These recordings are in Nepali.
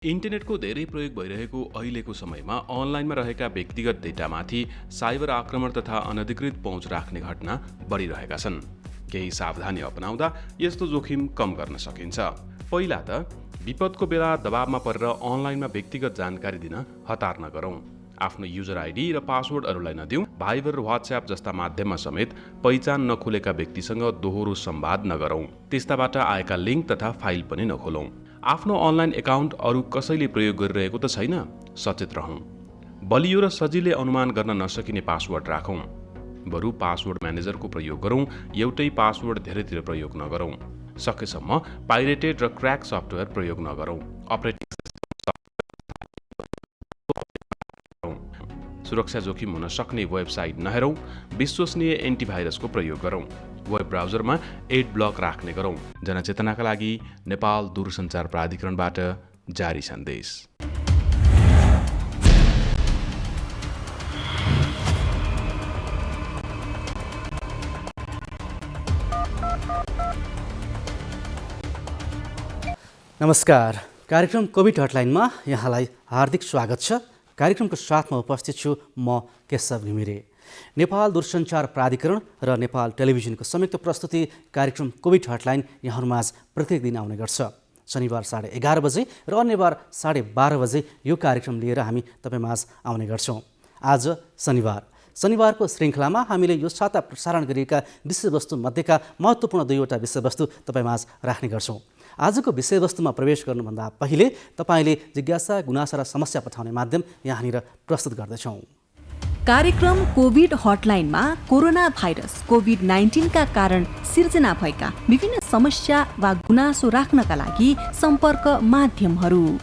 इन्टरनेटको धेरै प्रयोग भइरहेको अहिलेको समयमा अनलाइनमा रहेका व्यक्तिगत डेटामाथि साइबर आक्रमण तथा अनधिकृत पहुँच राख्ने घटना बढिरहेका छन्। केही सावधानी अपनाउँदा यस्तो जोखिम कम गर्न सकिन्छ। पहिला त विपदको बेला दबावमा परेर अनलाइनमा व्यक्तिगत जानकारी दिन हतार नगरौँ। आफ्नो युजर आइडी र पासवर्डहरूलाई नदिउँ। भाइबर र व्हाट्सएप जस्ता माध्यममा समेत पहिचान नखुलेका व्यक्तिसँग दोहोरो संवाद नगरौँ। त्यस्ताबाट आएका लिङ्क तथा फाइल पनि नखोलौँ। आफ्नो अनलाइन एकाउन्ट अरू कसैले प्रयोग गरिरहेको त छैन, सचेत रहौँ। बलियो र सजिलै अनुमान गर्न नसकिने पासवर्ड राखौँ। बरु पासवर्ड म्यानेजरको प्रयोग गरौँ, एउटै पासवर्ड धेरैतिर प्रयोग नगरौँ। सकेसम्म पाइरेटेड र क्र्याक सफ्टवेयर प्रयोग नगरौँ। अपरेटिङ सुरक्षा जोखिम हुन सक्ने वेबसाइट नहेरौँ। विश्वसनीय एन्टिभाइरसको प्रयोग गरौँ। वेब ब्राउजरमा एड ब्लक राख्ने गरौँ। जनचेतनाका लागि नेपाल दूरसञ्चार प्राधिकरणबाट जारी सन्देश। नमस्कार, कार्यक्रम कोभिड हटलाइनमा यहाँलाई हार्दिक स्वागत छ। कार्यक्रमको साथमा उपस्थित छु म केशव घिमिरे। नेपाल दूरसञ्चार प्राधिकरण र नेपाल टेलिभिजनको संयुक्त प्रस्तुति कार्यक्रम कोभिड हटलाइन यहाँहरूमाझ प्रत्येक दिन आउने गर्छ। शनिबार 11:30 बजे र अन्य बार 12:30 बजे यो कार्यक्रम लिएर हामी तपाईँमाझ आउने गर्छौँ। आज शनिबारको श्रृङ्खलामा हामीले यो साता प्रसारण गरिएका विषयवस्तु मध्येका महत्त्वपूर्ण 2वटा विषयवस्तु तपाईँमाझ राख्ने गर्छौँ। आजको विषयवस्तुमा प्रवेश गर्नुभन्दा पहिले तपाईँले जिज्ञासा, गुनासा र समस्या पठाउने माध्यम यहाँनिर प्रस्तुत गर्दैछौँ। कार्यक्रम कोभिड हटलाइनमा कोरोना भाइरस कोभिड-19 का कारण सिर्जना भएका विभिन्न समस्या वा गुनासो राख्नका लागि सम्पर्क माध्यमहरू: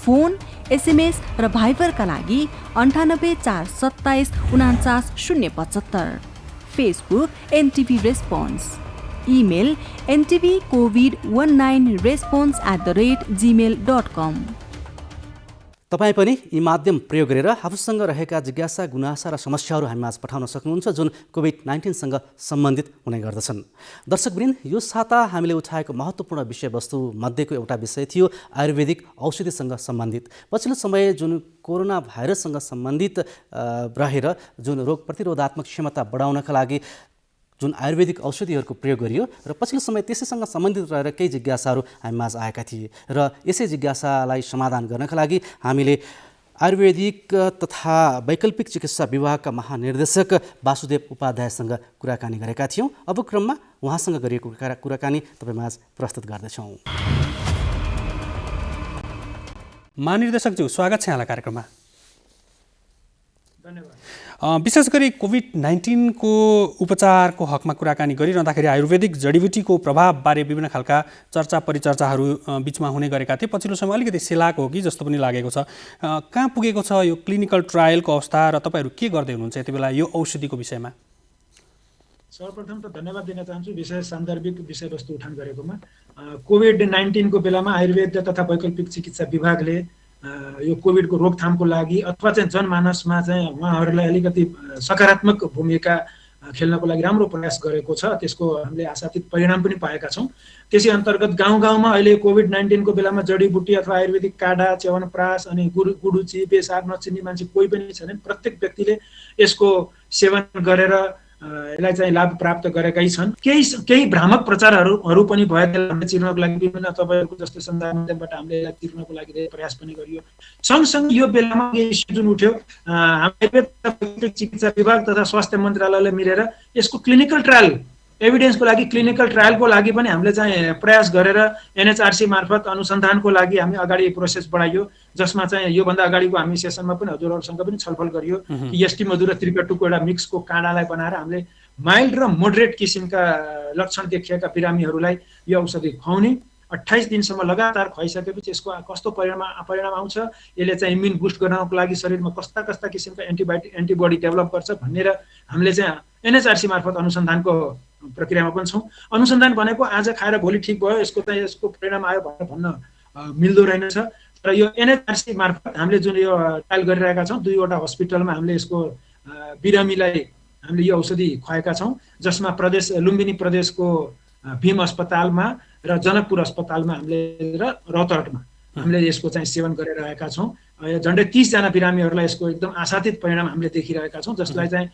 फोन, एसएमएस र भाइबरका लागि 98 427 49 075, Facebook NTV response, email ntvcovid19response@gmail.com। तपाईँ पनि यी माध्यम प्रयोग गरेर आफूसँग रहेका जिज्ञासा, गुनासा र समस्याहरू हामीमाझ पठाउन सक्नुहुन्छ, जुन कोभिड-19सँग सम्बन्धित हुने गर्दछन्। दर्शकवृन्द, यो साता हामीले उठाएको महत्त्वपूर्ण विषयवस्तु मध्येको एउटा विषय थियो आयुर्वेदिक औषधिसँग सम्बन्धित। पछिल्लो समय जुन कोरोना भाइरससँग सम्बन्धित रहेर जुन रोग प्रतिरोधात्मक क्षमता बढाउनका लागि जुन आयुर्वेदिक औषधिहरूको प्रयोग गरियो र पछिल्लो समय त्यसैसँग सम्बन्धित रहेर केही जिज्ञासाहरू हामीमाझ आएका थिए र यसै जिज्ञासालाई समाधान गर्नका लागि हामीले आयुर्वेदिक तथा वैकल्पिक चिकित्सा विभागका महानिर्देशक वासुदेव उपाध्यायसँग कुराकानी गरेका थियौँ। अब क्रममा उहाँसँग गरिएको कुराकानी तपाईँमाझ प्रस्तुत गर्दैछौँ। महानिर्देशकज्यू, स्वागत छ यहाँलाई कार्यक्रममा। धन्यवाद। विशेष गरी कोभिड-19 को उपचारको हकमा कुराकानी गरिरहँदाखेरि आयुर्वेदिक जडीबुटीको प्रभावबारे विभिन्न खालका चर्चा परिचर्चाहरू बिचमा हुने गरेका थिए। पछिल्लो समय अलिकति सेलाको हो कि जस्तो पनि लागेको छ। कहाँ पुगेको छ यो क्लिनिकल ट्रायलको अवस्था र तपाईँहरू के गर्दै हुनुहुन्छ यति बेला यो औषधिको विषयमा? सर्वप्रथम त धन्यवाद दिन चाहन्छु विशेष सान्दर्भिक विषयवस्तु उठान गरेकोमा। कोभिड-19 को बेलामा आयुर्वेद तथा वैकल्पिक चिकित्सा विभागले यो कोभिडको रोकथामको लागि अथवा चाहिँ जनमानसमा चाहिँ उहाँहरूलाई अलिकति सकारात्मक भूमिका खेल्नको लागि राम्रो प्रयास गरेको छ। त्यसको हामीले आशातीत परिणाम पनि पाएका छौँ। त्यसै अन्तर्गत गाउँ गाउँमा अहिले कोभिड-19 को बेलामा जडीबुटी अथवा आयुर्वेदिक काढा, च्यवनप्रास अनि गुडुची, पेसाब नचिन्ने मान्छे कोही पनि छैनन्। प्रत्येक व्यक्तिले यसको सेवन गरेर यसलाई चाहिँ लाभ प्राप्त गरेकै छन्। केही भ्रामक प्रचारहरू पनि भए त्यसलाई चिर्नको लागि विभिन्न तपाईँहरूको जस्तो सञ्चार माध्यमबाट हामीले यसलाई तिर्नको लागि धेरै प्रयास पनि गरियो। सँगसँगै यो बेलामा इस्यु जुन उठ्यो, आयुर्वेद चिकित्सा विभाग तथा स्वास्थ्य मन्त्रालयले मिलेर यसको क्लिनिकल ट्रायल एभिडेन्सको लागि क्लिनिकल ट्रायलको लागि पनि हामीले चाहिँ प्रयास गरेर एनएचआरसी मार्फत अनुसन्धानको लागि हामी अगाडि प्रोसेस बढाइयो, जसमा चाहिँ योभन्दा अगाडिको हामी सेसनमा पनि हजुरहरूसँग पनि छलफल गरियो कि एसटी मधु र त्रिकटुको एउटा मिक्सको काँडालाई बनाएर हामीले माइल्ड र मोडरेट किसिमका लक्षण देखिएका बिरामीहरूलाई यो औषधि खुवाउने। 28 दिनसम्म लगातार खुवाइसकेपछि यसको कस्तो परिणाम आउँछ, यसले चाहिँ इम्युन बुस्ट गर्नको लागि शरीरमा कस्ता किसिमका एन्टिबडी डेभलप गर्छ भनेर हामीले चाहिँ एनएचआरसी मार्फत अनुसन्धानको प्रक्रियामा पनि छौँ। अनुसन्धान भनेको आज खाएर भोलि ठिक भयो यसको परिणाम आयो भनेर भन्न मिल्दो रहेनछ। र यो एनएचआरसी मार्फत हामीले जुन यो ट्रायल गरिरहेका छौँ, 2वटा हस्पिटलमा हामीले यसको बिरामीलाई हामीले यो औषधि खुवाएका छौँ, जसमा लुम्बिनी प्रदेशको भीम अस्पतालमा र जनकपुर अस्पतालमा हामीले र रौतहटमा हामीले यसको चाहिँ सेवन गरिरहेका छौँ। झन्डै 30 जना बिरामीहरूलाई यसको एकदम आशातीत परिणाम हामीले देखिरहेका छौँ, जसलाई चाहिँ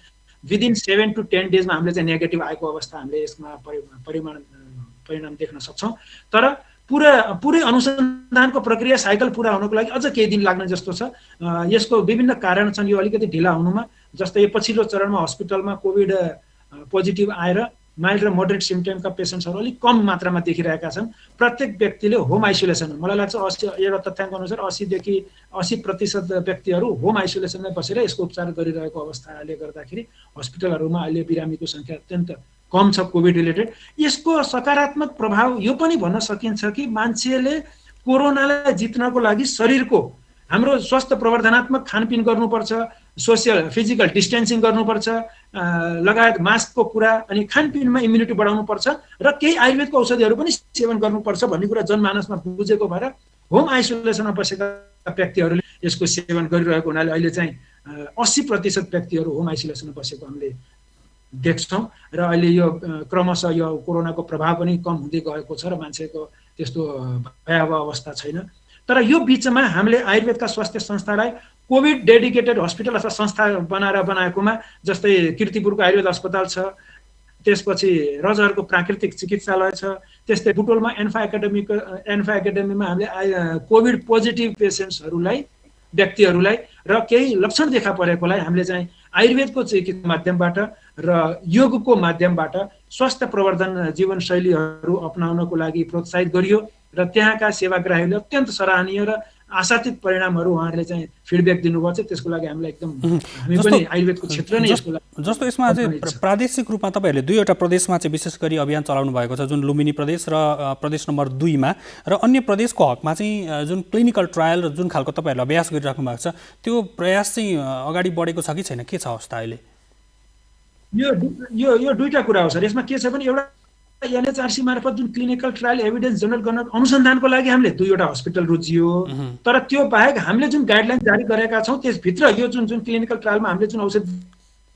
विदिन 7 to 10 डेजमा हामीले चाहिँ नेगेटिभ आएको अवस्था हामीले यसमा परिणाम देख्न सक्छौँ। तर पुरै अनुसन्धानको प्रक्रिया साइकल पुरा हुनको लागि अझ केही दिन लाग्ने जस्तो छ। यसको विभिन्न कारण छन् यो अलिकति ढिला हुनुमा। जस्तै यो पछिल्लो चरणमा हस्पिटलमा कोभिड पोजिटिभ आएर माइल्ड र मोडरेट सिम्पटमका पेसेन्ट्सहरू अलिक कम मात्रामा देखिरहेका छन्। प्रत्येक व्यक्तिले होम आइसोलेसन, मलाई लाग्छ 80 एउटा तथ्याङ्क अनुसार 80% व्यक्तिहरू होम आइसोलेसनमै बसेर यसको उपचार गरिरहेको अवस्थाले गर्दाखेरि हस्पिटलहरूमा अहिले बिरामीको सङ्ख्या अत्यन्त कम छ कोभिड रिलेटेड। यसको सकारात्मक प्रभाव यो पनि भन्न सकिन्छ कि मान्छेले कोरोनालाई जित्नको लागि शरीरको हाम्रो स्वास्थ्य प्रवर्धनात्मक खानपिन गर्नुपर्छ, सोसियल फिजिकल डिस्टेन्सिङ गर्नुपर्छ, लगायत मास्कको कुरा, अनि खानपिनमा इम्युनिटी बढाउनुपर्छ र केही आयुर्वेदको औषधिहरू पनि सेवन गर्नुपर्छ भन्ने कुरा जनमानसमा बुझेको भएर होम आइसोलेसनमा बसेका व्यक्तिहरूले यसको सेवन गरिरहेको हुनाले अहिले चाहिँ 80% व्यक्तिहरू होम आइसोलेसनमा बसेको हामीले देख्छौँ र अहिले यो क्रमशः यो कोरोनाको प्रभाव पनि कम हुँदै गएको छ र मान्छेको त्यस्तो भयावह अवस्था छैन। तर यो बिचमा हामीले आयुर्वेदका स्वास्थ्य संस्थालाई कोभिड डेडिकेटेड हस्पिटल अथवा संस्था बनाएकोमा, जस्तै किर्तिपुरको आयुर्वेद अस्पताल छ, त्यसपछि रजहरको प्राकृतिक चिकित्सालय छ, त्यस्तै बुटोलमा एन्फा एकाडेमीमा हामीले कोभिड पोजिटिभ पेसेन्ट्सहरूलाई व्यक्तिहरूलाई र केही लक्षण देखा परेकोलाई हामीले चाहिँ आयुर्वेदको चिकित्सा माध्यमबाट र योगको माध्यमबाट स्वास्थ्य प्रवर्धन जीवनशैलीहरू अपनाउनको लागि प्रोत्साहित गरियो र त्यहाँका सेवाग्राहीहरूले अत्यन्त सराहनीय र आशातीत परिणामहरू उहाँहरूले चाहिँ फिडब्याक दिनुभएको छ। त्यसको लागि हामीलाई एकदम हामी पनि आयुर्वेदको क्षेत्र नै यसको लागि जस्तो यसमा चाहिँ प्रादेशिक रूपमा तपाईँहरूले 2वटा प्रदेशमा चाहिँ विशेष गरी अभियान चलाउनु भएको छ, जुन लुम्बिनी प्रदेश र प्रदेश नम्बर 2 मा, र अन्य प्रदेशको हकमा चाहिँ जुन क्लिनिकल ट्रायल र जुन खालको तपाईँहरूले अभ्यास गरिराख्नु भएको छ त्यो प्रयास चाहिँ अगाडि बढेको छ कि छैन, के छ अवस्था अहिले? यो दुईटा कुरा हो सर। यसमा के छ भने एउटा एनएचआरसी मार्फत जुन क्लिनिकल ट्रायल एभिडेन्स जेनरेट गर्न अनुसन्धानको लागि हामीले 2वटा हस्पिटल रोजियो, तर त्यो बाहेक हामीले जुन गाइडलाइन जारी गरेका छौँ त्यसभित्र यो जुन क्लिनिकल ट्रायलमा हामीले जुन औषधि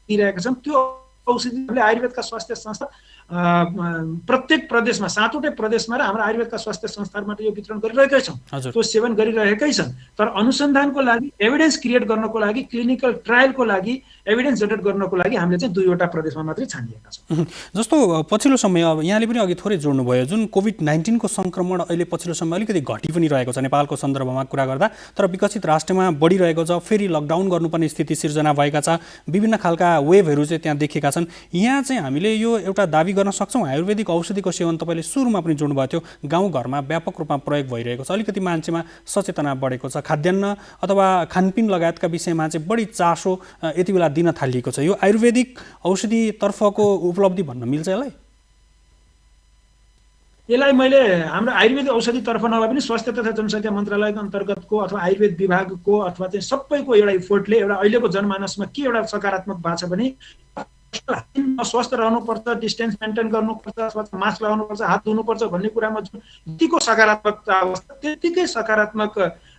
दिइरहेका छौँ त्यो औषधि हामीले आयुर्वेदका स्वास्थ्य संस्था प्रत्येक प्रदेशमा 7वटै प्रदेशमा र हाम्रो आयुर्वेदका स्वास्थ्य संस्थाहरूबाट यो वितरण गरिरहेकै छौँ, त्यो सेवन गरिरहेकै छन्। तर अनुसन्धानको लागि एभिडेन्स क्रिएट गर्नको लागि क्लिनिकल ट्रायलको लागि एभिडेन्स जेनरेट गर्नको लागि हामीले चाहिँ 2वटा प्रदेशमा मात्रै छानिएका छौँ। जस्तो पछिल्लो समय अब यहाँले पनि अघि थोरै जोड्नुभयो, जुन कोभिड-19 को सङ्क्रमण अहिले पछिल्लो समय अलिकति घटी पनि रहेको छ नेपालको सन्दर्भमा कुरा गर्दा, तर विकसित राष्ट्रमा बढिरहेको छ, फेरि लकडाउन गर्नुपर्ने स्थिति सिर्जना भएका छ, विभिन्न खालका वेभहरू चाहिँ त्यहाँ देखिएका छन्। यहाँ चाहिँ हामीले यो एउटा दाबी गर्न सक्छौँ आयुर्वेदिक औषधिको सेवन तपाईँले सुरुमा पनि जोड्नुभएको थियो गाउँघरमा व्यापक रूपमा प्रयोग भइरहेको छ, अलिकति मान्छेमा सचेतना बढेको छ, खाद्यान्न अथवा खानपिन लगायतका विषयमा चाहिँ बढी चासो यति बेला दिन थालिएको छ, यो आयुर्वेदिक औषधितर्फको उपलब्धि भन्न मिल्छ यसलाई मैले हाम्रो आयुर्वेदिक औषधितर्फ नभए पनि स्वास्थ्य तथा जनसङ्ख्या मन्त्रालयको अन्तर्गतको अथवा आयुर्वेद विभागको अथवा चाहिँ सबैको एउटा इफोर्टले एउटा अहिलेको जनमानसमा के एउटा सकारात्मक भएको छ भने स्वस्थ रहनुपर्छ, डिस्टेन्स मेन्टेन गर्नुपर्छ, मास्क लगाउनुपर्छ, हात धुनुपर्छ भन्ने कुरामा जुन जतिको सकारात्मकता अवस्था त्यतिकै सकारात्मक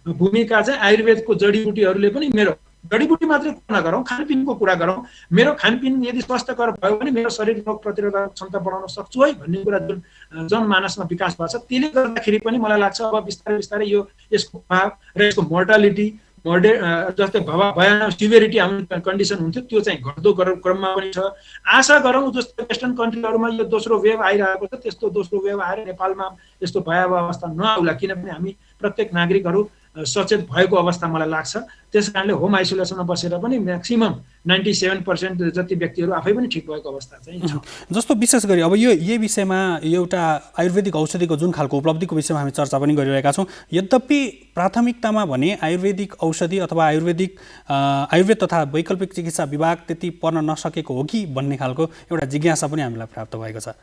भूमिका चाहिँ आयुर्वेदको जडीबुटीहरूले पनि, मेरो जडीबुटी मात्रै नगरौँ, खानपिनको कुरा गरौँ, मेरो खानपिन यदि स्वस्थकर भयो भने मेरो शरीर रोग प्रतिरोधक क्षमता बढाउन सक्छु है भन्ने कुरा जुन जनमानसमा विकास भएको छ त्यसले गर्दाखेरि पनि मलाई लाग्छ अब बिस्तारै बिस्तारै यो यसको प्रभाव र यसको मोर्टालिटी जस्तै भयानक सिभिरिटी आउने कन्डिसन हुन्थ्यो त्यो चाहिँ घट्दो क्रममा पनि छ। आशा गरौँ जस्तै वेस्टर्न कन्ट्रीहरूमा यो दोस्रो वेभ आइरहेको छ त्यस्तो दोस्रो वेभ आएर नेपालमा यस्तो भयावह अवस्था नआउला, किनभने हामी प्रत्येक नागरिकहरू सचेत भएको अवस्था मलाई लाग्छ। त्यस कारणले होम आइसोलेसनमा बसेर पनि म्याक्सिमम 97% जति व्यक्तिहरू आफै पनि ठिक भएको अवस्था चाहिँ छ। जस्तो विशेष गरी अब यही विषयमा एउटा आयुर्वेदिक औषधिको जुन खालको उपलब्धिको विषयमा हामी चर्चा पनि गरिरहेका छौँ, यद्यपि प्राथमिकतामा भने आयुर्वेदिक औषधि अथवा आयुर्वेद तथा वैकल्पिक चिकित्सा विभाग त्यति पर्न नसकेको हो कि भन्ने खालको एउटा जिज्ञासा पनि हामीलाई प्राप्त भएको छ।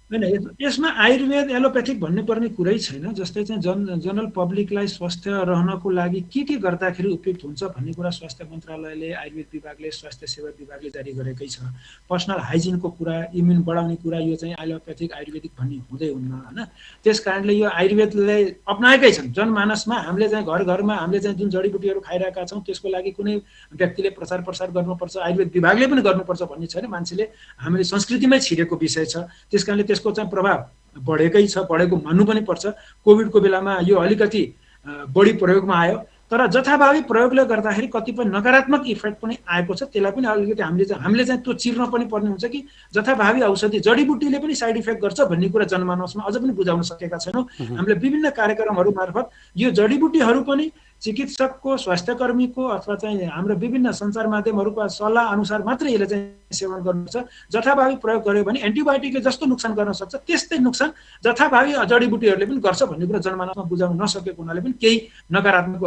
होइन, यसमा आयुर्वेद एलोप्याथिक भन्नुपर्ने कुरै छैन। जस्तै चाहिँ जनरल पब्लिकलाई स्वस्थ रहनको लागि के गर्दाखेरि उपयुक्त हुन्छ भन्ने कुरा स्वास्थ्य मन्त्रालयले, आयुर्वेद विभागले, स्वास्थ्य सेवा विभागले जारी गरेकै छ। पर्सनल हाइजिनको कुरा, इम्युन बढाउने कुरा यो चाहिँ एलोप्याथिक आयुर्वेदिक भन्ने हुँदै हुन्न होइन। त्यस कारणले यो आयुर्वेदले अप्नाएकै छन् जनमानसमा। हामीले चाहिँ घर घरमा हामीले चाहिँ जुन जडीबुटीहरू खाइरहेका छौँ त्यसको लागि कुनै व्यक्तिले प्रचार प्रसार गर्नुपर्छ, आयुर्वेद विभागले पनि गर्नुपर्छ भन्ने छैन। मान्छेले हामीले संस्कृतिमै छिरेको विषय छ, त्यस कारणले त्यसको चाहिँ प्रभाव बढेकै छ, बढेको मान्नु पनि पर्छ। कोभिडको बेलामा यो अलिकति बढी प्रयोगमा आयो। तर जथाभावी प्रयोगले गर्दाखेरि कतिपय नकारात्मक इफेक्ट पनि आएको छ। त्यसलाई पनि अलिकति हामीले चाहिँ त्यो चिर्न पनि पर्ने हुन्छ कि जथाभावी औषधि जडीबुटीले पनि साइड इफेक्ट गर्छ भन्ने कुरा जनमानसमा अझ पनि बुझाउन सकेका छैनौँ। हामीले विभिन्न कार्यक्रमहरू मार्फत यो जडीबुटीहरू पनि चिकित्सकको, स्वास्थ्यकर्मीको अथवा चाहिँ हाम्रो विभिन्न सञ्चार माध्यमहरूको सल्लाह अनुसार मात्रै यसले चाहिँ सेवन गर्नुपर्छ। जथाभावी प्रयोग गर्यो भने एन्टिबायोटिकले जस्तो नोक्सान गर्न सक्छ त्यस्तै नोक्सान जथाभावी जडीबुटीहरूले पनि गर्छ भन्ने कुरा जनमानसमा बुझाउन नसकेको हुनाले पनि केही नकारात्मक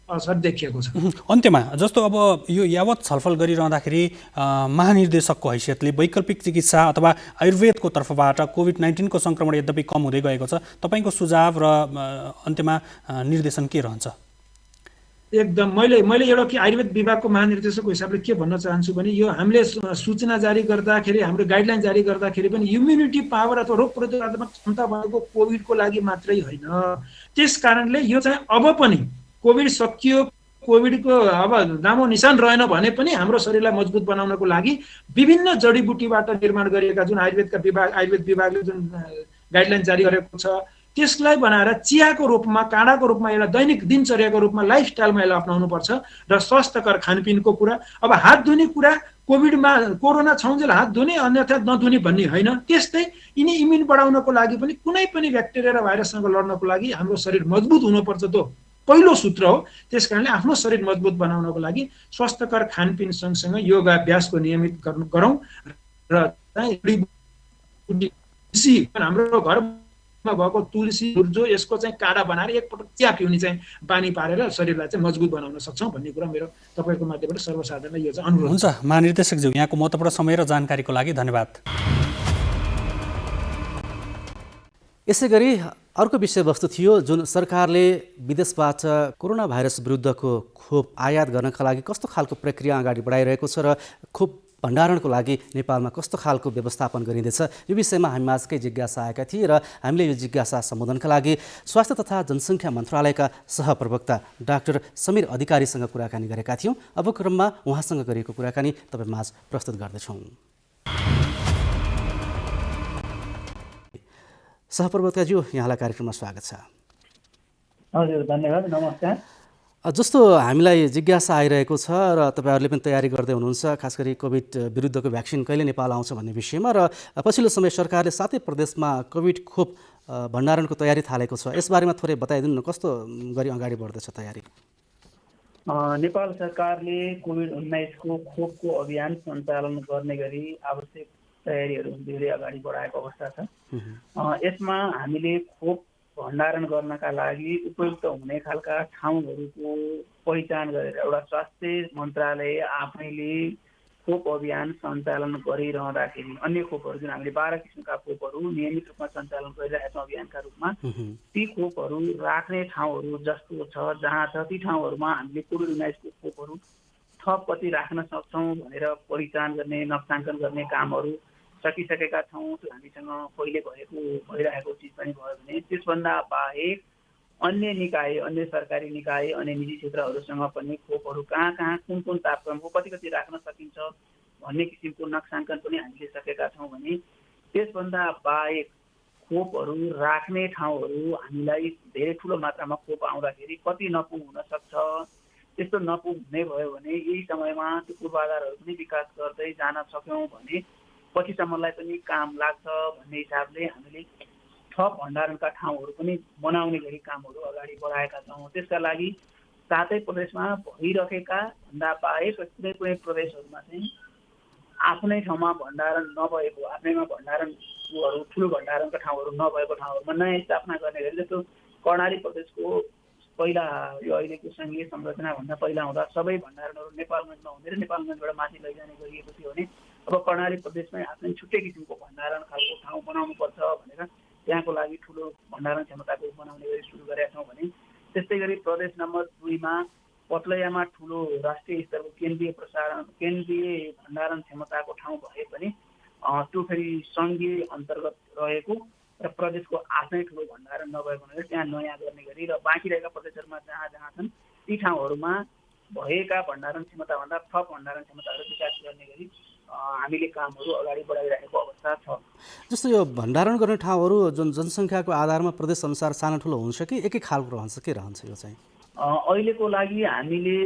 असर देखिएको छ। अन्त्यमा जस्तो अब यो यावत छलफल गरिरहँदाखेरि महानिर्देशकको हैसियतले वैकल्पिक चिकित्सा अथवा आयुर्वेदको तर्फबाट कोभिड-19 को सङ्क्रमण यद्यपि कम हुँदै गएको छ, तपाईँको सुझाव र अन्त्यमा निर्देशन के रहन्छ? एकदम मैले एउटा कि आयुर्वेद विभागको महानिर्देशकको हिसाबले के भन्न चाहन्छु भने यो हामीले सूचना जारी गर्दाखेरि, हाम्रो गाइडलाइन जारी गर्दाखेरि पनि इम्युनिटी पावर अथवा रोग प्रतिरोधात्मक क्षमता भएको कोभिडको लागि मात्रै होइन। त्यस कारणले यो चाहिँ अब पनि कोभिड सकियो, कोभिडको अब नामो निशान रहेन भने पनि हाम्रो शरीरलाई मजबुत बनाउनको लागि विभिन्न जडीबुटीबाट निर्माण गरिएका जुन आयुर्वेद विभागले जुन गाइडलाइन जारी गरेको छ त्यसलाई बनाएर चियाको रूपमा, काँडाको रूपमा, एउटा दैनिक दिनचर्याको रूपमा, लाइफस्टाइलमा यसलाई अपनाउनुपर्छ। र स्वास्थ्यकर खानपिनको कुरा, अब हात धुने कुरा, कोरोना छौन्जेल हात धुने अन्यथा नधुने भन्ने होइन। त्यस्तै यिनी इम्युन बढाउनको लागि पनि कुनै पनि ब्याक्टेरिया र भाइरससँग लड्नको लागि हाम्रो शरीर मजबुत हुनुपर्छ। त्यो पहिलो सूत्र हो। त्यस कारणले आफ्नो शरीर मजबुत बनाउनको लागि स्वास्थ्यकर खानपिन सँगसँगै योगाभ्यासको नियमित गरौँ र हाम्रो घरमा भएको तुलसी जो यसको चाहिँ काँडा बनाएर एकपटक चिया पिउने चाहिँ बानी पारेर शरीरलाई चाहिँ मजबुत बनाउन सक्छौँ भन्ने कुरा मेरो तपाईँको माध्यमबाट सर्वसाधारणलाई यो चाहिँ अनुरोध हुन्छ। महानिर्देशकज्यू, यहाँको महत्त्वपूर्ण समय र जानकारीको लागि धन्यवाद। यसै गरी अर्को विषयवस्तु थियो जुन सरकारले विदेशबाट कोरोना भाइरस विरुद्धको खोप आयात गर्नका लागि कस्तो खालको प्रक्रिया अगाडि बढाइरहेको छ र खोप भण्डारणको लागि नेपालमा कस्तो खालको व्यवस्थापन गरिँदैछ, यो विषयमा हामी आजकै जिज्ञासा आएका थिए र हामीले यो जिज्ञासा सम्बोधनका लागि स्वास्थ्य तथा जनसङ्ख्या मन्त्रालयका सहप्रवक्ता डाक्टर समीर अधिकारीसँग कुराकानी गरेका थियौँ। अब क्रममा उहाँसँग गरेको कुराकानी तपाईँमाझ प्रस्तुत गर्दैछौँ। सहप्रवक्ताज्यू, यहाँलाई कार्यक्रममा स्वागत छ। हजुर, धन्यवाद, नमस्कार। जस्तो हामीलाई जिज्ञासा आइरहेको छ र तपाईँहरूले पनि तयारी गर्दै हुनुहुन्छ, खास गरी कोभिड विरुद्धको भ्याक्सिन कहिले नेपाल आउँछ भन्ने विषयमा, र पछिल्लो समय सरकारले 7 प्रदेशमा कोभिड खोप भण्डारणको तयारी थालेको छ। यसबारेमा थोरै बताइदिनु न, कस्तो गरी अगाडि बढ्दैछ तयारी? नेपाल सरकारले कोभिड-19 को खोपको अभियान सञ्चालन गर्ने गरी आवश्यक तयारीहरू धेरै अगाडि बढाएको अवस्था छ। यसमा हामीले खोप भण्डारण गर्नका लागि उपयुक्त हुने खालका ठाउँहरूको पहिचान गरेर एउटा स्वास्थ्य मन्त्रालय आफैले खोप अभियान सञ्चालन गरिरहँदाखेरि अन्य खोपहरू जुन हामीले 12 किसिमका खोपहरू नियमित रूपमा सञ्चालन गरिरहेका छौँ अभियानका रूपमा, ती खोपहरू राख्ने ठाउँहरू जस्तो छ जहाँ छ ती ठाउँहरूमा हामीले कोभिड-19 को खोपहरू थप कति राख्न सक्छौँ भनेर पहिचान गर्ने, नक्साङ्कन गर्ने कामहरू सकिसकेका छौँ। त्यो हामीसँग पहिले भइरहेको चिज पनि भयो भने त्यसभन्दा बाहेक अन्य निकाय, अन्य सरकारी निकाय, अन्य निजी क्षेत्रहरूसँग पनि खोपहरू कहाँ कहाँ कुन कुन तापक्रमको कति राख्न सकिन्छ भन्ने किसिमको नक्साङ्कन पनि हामीले सकेका छौँ भने त्यसभन्दा बाहेक खोपहरू राख्ने ठाउँहरू हामीलाई धेरै ठुलो मात्रामा खोप आउँदाखेरि कति नपुग हुन सक्छ, त्यस्तो नपुग हुने भयो भने यही समयमा त्यो पूर्वाधारहरू पनि विकास गर्दै जान सक्यौँ भने पछिसम्मलाई पनि काम लाग्छ भन्ने हिसाबले हामीले थप भण्डारणका ठाउँहरू पनि बनाउने गरी कामहरू अगाडि बढाएका छौँ। त्यसका लागि 7 प्रदेशमा भइरहेका भन्दा बाहेक कुनै प्रदेशहरूमा चाहिँ आफ्नै ठाउँमा भण्डारण नभएको, आफ्नैमा भण्डारणहरू ठुलो भण्डारणका ठाउँहरू नभएको ठाउँहरूमा नयाँ स्थापना गर्ने गरी, जस्तो कर्णाली प्रदेशको पहिला यो अहिलेको सङ्घीय संरचनाभन्दा पहिला हुँदा सबै भण्डारणहरू नेपालगञ्जमा हुँदै नेपालगञ्जबाट माथि लैजाने गरिएको थियो भने अब कर्णाली प्रदेशमै आफ्नै छुट्टै किसिमको भण्डारण खालको ठाउँ बनाउनुपर्छ भनेर त्यहाँको लागि ठुलो भण्डारण क्षमताको बनाउने गरी सुरु गरेका छौँ भने त्यस्तै गरी प्रदेश नम्बर 2 मा पतलैयामा ठुलो राष्ट्रिय स्तरको केन्द्रीय भण्डारण क्षमताको ठाउँ भए पनि त्यो फेरि सङ्घीय अन्तर्गत रहेको र प्रदेशको आफ्नै ठुलो भण्डारण नभएको हुनाले त्यहाँ नयाँ गर्ने गरी र बाँकी रहेका प्रदेशहरूमा जहाँ जहाँ छन् ती ठाउँहरूमा भएका भण्डारण क्षमताभन्दा थप भण्डारण क्षमताहरू विकास गर्ने गरी हामीले कामहरू अगाडि बढाइरहेको अवस्था छ। जस्तो यो भण्डारण गर्ने ठाउँहरू जुन जनसङ्ख्याको आधारमा प्रदेश अनुसार सानो ठुलो हुन्छ कि एकै खालको रहन्छ, के रहन्छ यो चाहिँ? अहिलेको लागि हामीले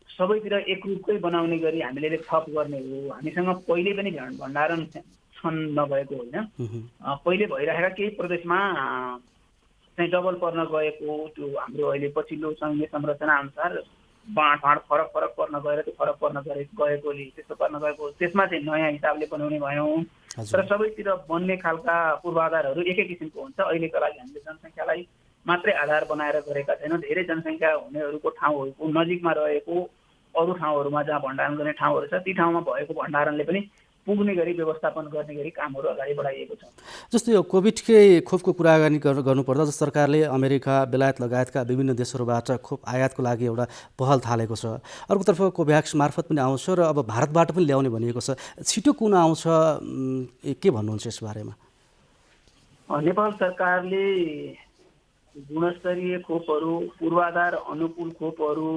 सबैतिर एकरूपकै बनाउने गरी हामीले थप गर्ने हो। हामीसँग पहिले पनि भण्डारण छन् नभएको होइन, पहिले भइरहेका केही प्रदेशमा चाहिँ डबल पर्न गएको त्यो हाम्रो अहिले पछिल्लो सङ्घीय संरचना अनुसार बाँडफाँड फरक फरक पर्न गएर त्यो फरक पर्न गएकोले त्यस्तो पर्न गएको त्यसमा चाहिँ नयाँ हिसाबले बनाउने भयौँ। तर सबैतिर बन्ने खालका पूर्वाधारहरू एकै किसिमको हुन्छ। अहिलेको लागि हामीले जनसङ्ख्यालाई मात्रै आधार बनाएर गरेका छैनौँ। धेरै जनसङ्ख्या हुनेहरूको ठाउँहरूको नजिकमा रहेको अरू ठाउँहरूमा जहाँ भण्डारण गर्ने ठाउँहरू छ ती ठाउँमा भएको भण्डारणले पनि पुग्ने गरी व्यवस्थापन गर्ने गरी कामहरू अगाडि बढाइएको छ। जस्तो यो कोभिडकै खोपको कुराकानी गर्नुपर्दा जस्तो सरकारले अमेरिका, बेलायत लगायतका विभिन्न देशहरूबाट खोप आयातको लागि एउटा पहल थालेको छ। अर्कोतर्फ कोभ्याक्स मार्फत पनि आउँछ र अब भारतबाट पनि ल्याउने भनिएको छ। छिटो कुन आउँछ, के भन्नुहुन्छ यस बारेमा? नेपाल सरकारले गुणस्तरीय खोपहरू, पूर्वाधार अनुकूल खोपहरू,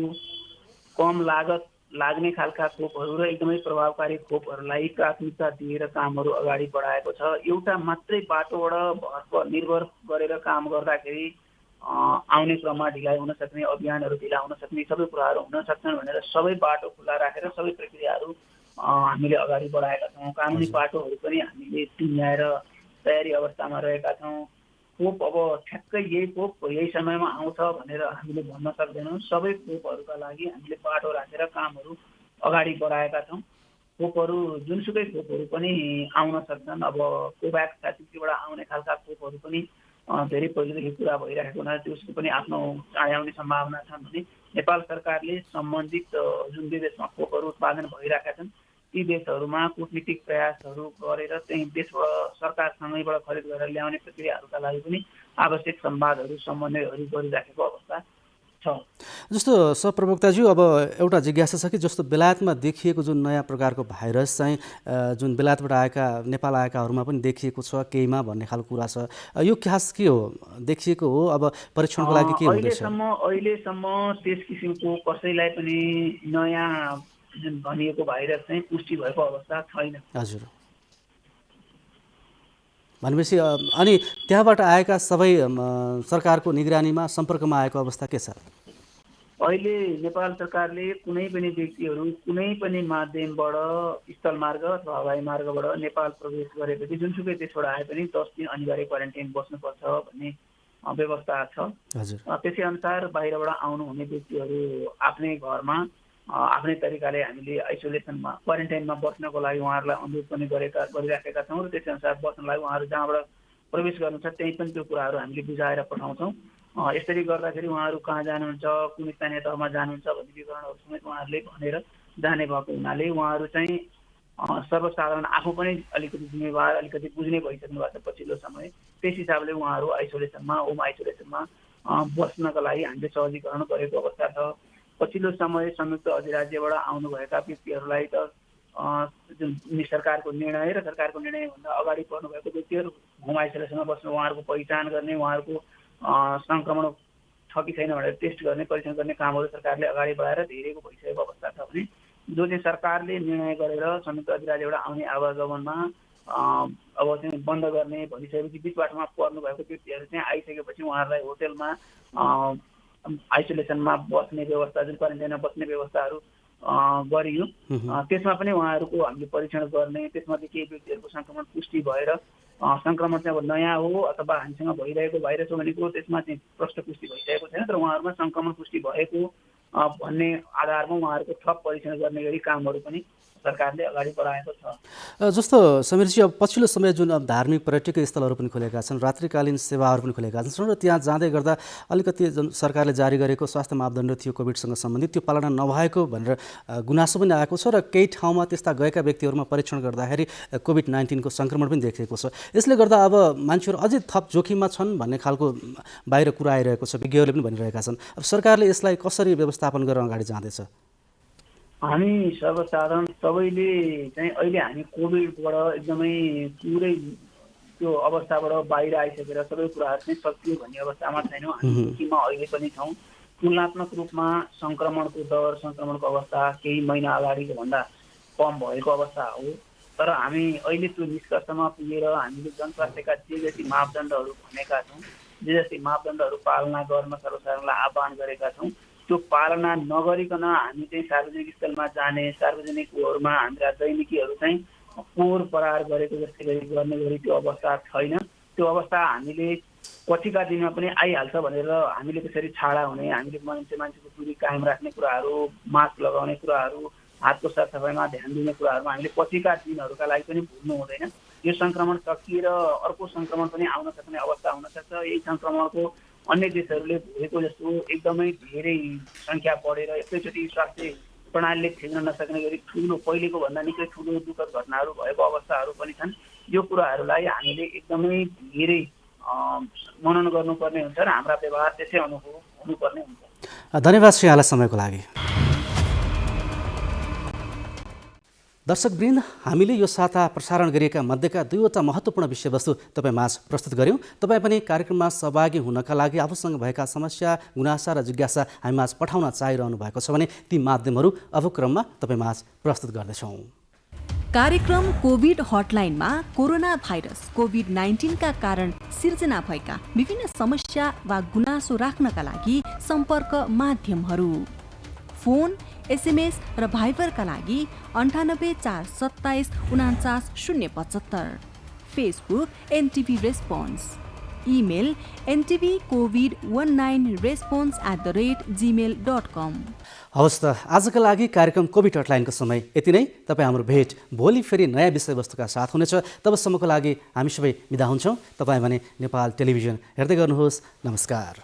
कम लागत लाग्ने खालका खोपहरू र एकदमै प्रभावकारी खोपहरूलाई प्राथमिकता दिएर कामहरू अगाडि बढाएको छ। एउटा मात्रै बाटोबाट निर्भर गरेर काम गर्दाखेरि आउने क्रममा ढिलाइ हुन सक्ने, अभियानहरू ढिला हुन सक्ने, सबै कुराहरू हुन सक्छन् भनेर सबै बाटो खुला राखेर सबै प्रक्रियाहरू हामीले अगाडि बढाएका छौँ। कानुनी बाटोहरू पनि हामीले टुङ्ग्याएर तयारी अवस्थामा रहेका छौँ। खोप अब ठ्याक्कै यही खोप यही समयमा आउँछ भनेर हामीले भन्न सक्दैनौँ। सबै खोपहरूका लागि हामीले बाटो राखेर कामहरू अगाडि बढाएका छौँ। खोपहरू जुनसुकै खोपहरू पनि आउन सक्छन्। अब कोभ्याक्स फ्यासिलिटीबाट आउने खालका खोपहरू पनि धेरै पहिलेदेखि कुरा भइरहेको हुनाले त्यसको पनि आफ्नो चाँडै आउने सम्भावना छन् भने नेपाल सरकारले सम्बन्धित जुन देशमा खोपहरू उत्पादन भइरहेका छन् ती देशहरूमा कूटनीतिक प्रयासहरू गरेर चाहिँ देशबाट सरकारसँगैबाट खरिद गरेर ल्याउने प्रक्रियाहरूका लागि पनि आवश्यक संवादहरू समन्वयहरू गरिराखेको अवस्था छ। जस्तो सहप्रवक्ताज्यू, अब एउटा जिज्ञासा छ कि जस्तो बेलायतमा देखिएको जुन नयाँ प्रकारको भाइरस चाहिँ जुन बेलायतबाट आएका नेपाल आएकाहरूमा पनि देखिएको छ केहीमा भन्ने खालको कुरा छ, यो खास के हो? देखिएको हो, अब परीक्षणको लागि के हुँदैछ? अहिलेसम्म त्यस किसिमको कसैलाई पनि नयाँ जुन भनिएको भाइरस चाहिँ पुष्टि भएको अवस्था छैन। हजुर, भनेपछि अनि त्यहाँबाट आएका सबै सरकारको निगरानीमा सम्पर्कमा आएको अवस्था के छ? अहिले नेपाल सरकारले कुनै पनि व्यक्तिहरू कुनै पनि माध्यमबाट स्थलमार्ग अथवा हवाई मार्गबाट नेपाल प्रवेश गरेपछि जुनसुकै देशबाट आए पनि 10 दिन अनिवार्य क्वारेन्टाइन बस्नुपर्छ भन्ने व्यवस्था छ। त्यसै अनुसार बाहिरबाट आउनुहुने व्यक्तिहरू आफ्नै घरमा आफ्नै तरिकाले हामीले आइसोलेसनमा क्वारेन्टाइनमा बस्नको लागि उहाँहरूलाई अनुरोध पनि गरिराखेका छौँ र त्यसै अनुसार बस्नलाई उहाँहरू जहाँबाट प्रवेश गर्नुहुन्छ त्यहीँ पनि त्यो कुराहरू हामीले बुझाएर पठाउँछौँ। यसरी गर्दाखेरि उहाँहरू कहाँ जानुहुन्छ, कुन स्थानीय तहमा जानुहुन्छ भन्ने विवरणहरू समेत उहाँहरूले भनेर जाने भएको हुनाले उहाँहरू चाहिँ सर्वसाधारण आफू पनि अलिकति जिम्मेवार, अलिकति बुझ्ने भइसक्नु भएको छ पछिल्लो समय। त्यस हिसाबले उहाँहरू आइसोलेसनमा, होम आइसोलेसनमा बस्नका लागि हामीले सहजीकरण गरेको अवस्था छ। पछिल्लो समय संयुक्त अधिराज्यबाट आउनुभएका व्यक्तिहरूलाई त जुन सरकारको निर्णय र सरकारको निर्णयभन्दा अगाडि पर्नुभएको व्यक्तिहरू होम आइसोलेसनमा बस्नु, उहाँहरूको पहिचान गर्ने, उहाँहरूको सङ्क्रमण छ कि छैन भनेर टेस्ट गर्ने, परीक्षण गर्ने कामहरू सरकारले अगाडि बढाएर धेरैको भइसकेको अवस्था छ भने जो चाहिँ सरकारले निर्णय गरेर संयुक्त अधिराज्यबाट आउने आवागमनमा अब चाहिँ बन्द गर्ने भनिसकेपछि बिच बाटोमा पर्नुभएको व्यक्तिहरू चाहिँ आइसकेपछि उहाँहरूलाई होटेलमा आइसोलेसनमा बस्ने व्यवस्था, जुन क्वारेन्टाइनमा बस्ने व्यवस्थाहरू गरियो। त्यसमा पनि उहाँहरूको हामीले परीक्षण गर्ने, त्यसमध्ये केही व्यक्तिहरूको सङ्क्रमण पुष्टि भएर सङ्क्रमण चाहिँ अब नयाँ हो अथवा हामीसँग भइरहेको भाइरस हो भनेको त्यसमा चाहिँ प्रष्ट पुष्टि भइसकेको छैन, तर उहाँहरूमा सङ्क्रमण पुष्टि भएको भन्ने आधारमा उहाँहरूको थप परीक्षण गर्ने गरी कामहरू पनि सरकारले अगाडि बढाएको छ। जस्तो समीरजी, अब पछिल्लो समय जुन अब धार्मिक पर्यटकीय स्थलहरू पनि खुलेका छन्, रात्रिकालीन सेवाहरू पनि खुलेका छन् र त्यहाँ जाँदै गर्दा अलिकति जुन सरकारले जारी गरेको स्वास्थ्य मापदण्ड थियो कोभिडसँग सम्बन्धित त्यो पालना नभएको भनेर गुनासो पनि आएको छ र केही ठाउँमा त्यस्ता गएका व्यक्तिहरूमा परीक्षण गर्दाखेरि कोभिड-19 को सङ्क्रमण पनि देखिएको छ। यसले गर्दा अब मान्छेहरू अझै थप जोखिममा छन् भन्ने खालको बाहिर कुरा आइरहेको छ, विज्ञहरूले पनि भनिरहेका छन्। अब सरकारले यसलाई कसरी व्यवस्थापन गरेर अगाडि जाँदैछ? हामी सर्वसाधारण सबैले चाहिँ अहिले हामी कोभिडबाट एकदमै पुरै त्यो अवस्थाबाट बाहिर आइसकेर सबै कुराहरू चाहिँ सकियो भन्ने अवस्थामा छैनौँ। हामी जोखिममा अहिले पनि छौँ। तुलनात्मक रूपमा सङ्क्रमणको दर, सङ्क्रमणको अवस्था केही महिना अगाडिको भन्दा कम भएको अवस्था हो। तर हामी अहिले त्यो निष्कर्षमा पुगेर हामीले जनस्वास्थ्यका जे जति मापदण्डहरू भनेका छौँ, जे जति मापदण्डहरू पालना गर्न सर्वसाधारणलाई आह्वान गरेका छौँ, त्यो पालना नगरिकन हामी चाहिँ सार्वजनिक स्थलमा जाने, सार्वजनिक ऊहरूमा हाम्रा दैनिकीहरू चाहिँ पोहोर परार गरेको जस्तै गरी गर्ने गरी त्यो अवस्था छैन। त्यो अवस्था हामीले पछिका दिनमा पनि आइहाल्छ भनेर हामीले त्यसरी छाडा हुने, हामीले मान्छेको दूरी कायम राख्ने कुराहरू, मास्क लगाउने कुराहरू, हातको सरसफाइमा ध्यान दिने कुराहरूमा हामीले पछिका दिनहरूका लागि पनि भुल्नु हुँदैन। यो सङ्क्रमण सकिएर अर्को सङ्क्रमण पनि आउन सक्ने अवस्था हुनसक्छ। यही सङ्क्रमणको अन्य देशहरूले भएको जस्तो एकदमै धेरै सङ्ख्या बढेर एकैचोटि स्वास्थ्य प्रणालीले ठेक्न नसक्ने गरी ठुलो पहिलेको भन्दा निकै ठुलो दुःखद घटनाहरू भएको अवस्थाहरू पनि छन्। यो कुराहरूलाई हामीले एकदमै धेरै मनन गर्नुपर्ने हुन्छ र हाम्रा व्यवहार त्यसै अनुकूल हुनुपर्ने हुन्छ। धन्यवाद श्री यहाँलाई समयको लागि। दर्शकवृन्द, हामीले यो साता प्रसारण गरिएका मध्येका दुईवटा महत्त्वपूर्ण विषयवस्तु तपाईँमाझ प्रस्तुत गऱ्यौँ। तपाईँ पनि कार्यक्रममा सहभागी हुनका लागि आफूसँग भएका समस्या, गुनासा र जिज्ञासा हामीमाझ पठाउन चाहिरहनु भएको छ भने ती माध्यमहरू अब क्रममा तपाईँमाझ प्रस्तुत गर्दैछौँ। कार्यक्रम कोभिड हटलाइनमा कोरोना भाइरस कोभिड-19 का कारण सिर्जना भएका विभिन्न समस्या वा गुनासो राख्नका लागि सम्पर्क माध्यमहरू: फोन, एसएमएस र भाइबरका लागि 98 427 49 075, Facebook NTV response, email ntvcovid19response@gmail.com। हवस् त, आजका लागि कार्यक्रम कोभिड हटलाइनको समय यति नै। तपाईँ हाम्रो भेट भोलि फेरि नयाँ विषयवस्तुका साथ हुनेछ। तबसम्मको लागि हामी सबै बिदा हुन्छौँ। तपाईँ भने नेपाल टेलिभिजन हेर्दै गर्नुहोस्। नमस्कार।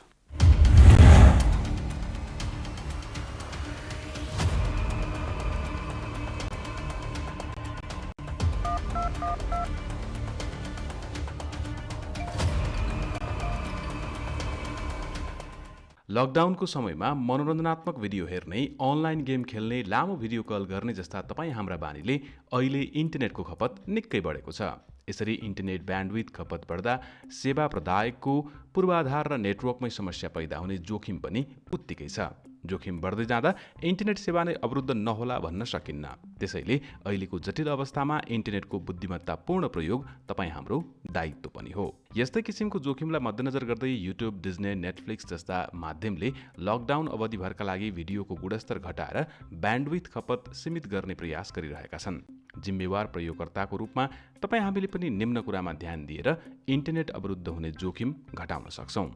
लकडाउनको समयमा मनोरञ्जनात्मक भिडियो हेर्ने, अनलाइन गेम खेल्ने, लामो भिडियो कल गर्ने जस्ता तपाईँ हाम्रा बानीले अहिले इन्टरनेटको खपत निकै बढेको छ। यसरी इन्टरनेट ब्यान्डविथ खपत बढ्दा सेवा प्रदायकको पूर्वाधार र नेटवर्कमै समस्या पैदा हुने जोखिम पनि उत्तिकै छ। जोखिम बढ्दै जाँदा इन्टरनेट सेवा नै अवरुद्ध नहोला भन्न सकिन्न। त्यसैले अहिलेको जटिल अवस्थामा इन्टरनेटको बुद्धिमत्तापूर्ण प्रयोग तपाईँ हाम्रो दायित्व पनि हो। यस्तै किसिमको जोखिमलाई मध्यनजर गर्दै युट्युब, डिज्नी, नेटफ्लिक्स जस्ता माध्यमले लकडाउन अवधिभरका लागि भिडियोको गुणस्तर घटाएर ब्यान्डविथ खपत सीमित गर्ने प्रयास गरिरहेका छन्। जिम्मेवार प्रयोगकर्ताको रूपमा तपाईँ हामीले पनि निम्न कुरामा ध्यान दिएर इन्टरनेट अवरुद्ध हुने जोखिम घटाउन सक्छौँ।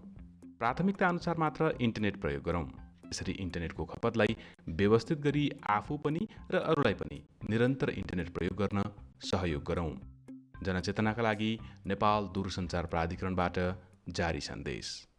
प्राथमिकता अनुसार मात्र इन्टरनेट प्रयोग गरौँ। यसरी इन्टरनेटको खपतलाई व्यवस्थित गरी आफू पनि र अरूलाई पनि निरन्तर इन्टरनेट प्रयोग गर्न सहयोग गरौँ। जनचेतनाका लागि नेपाल दूरसञ्चार प्राधिकरणबाट जारी सन्देश।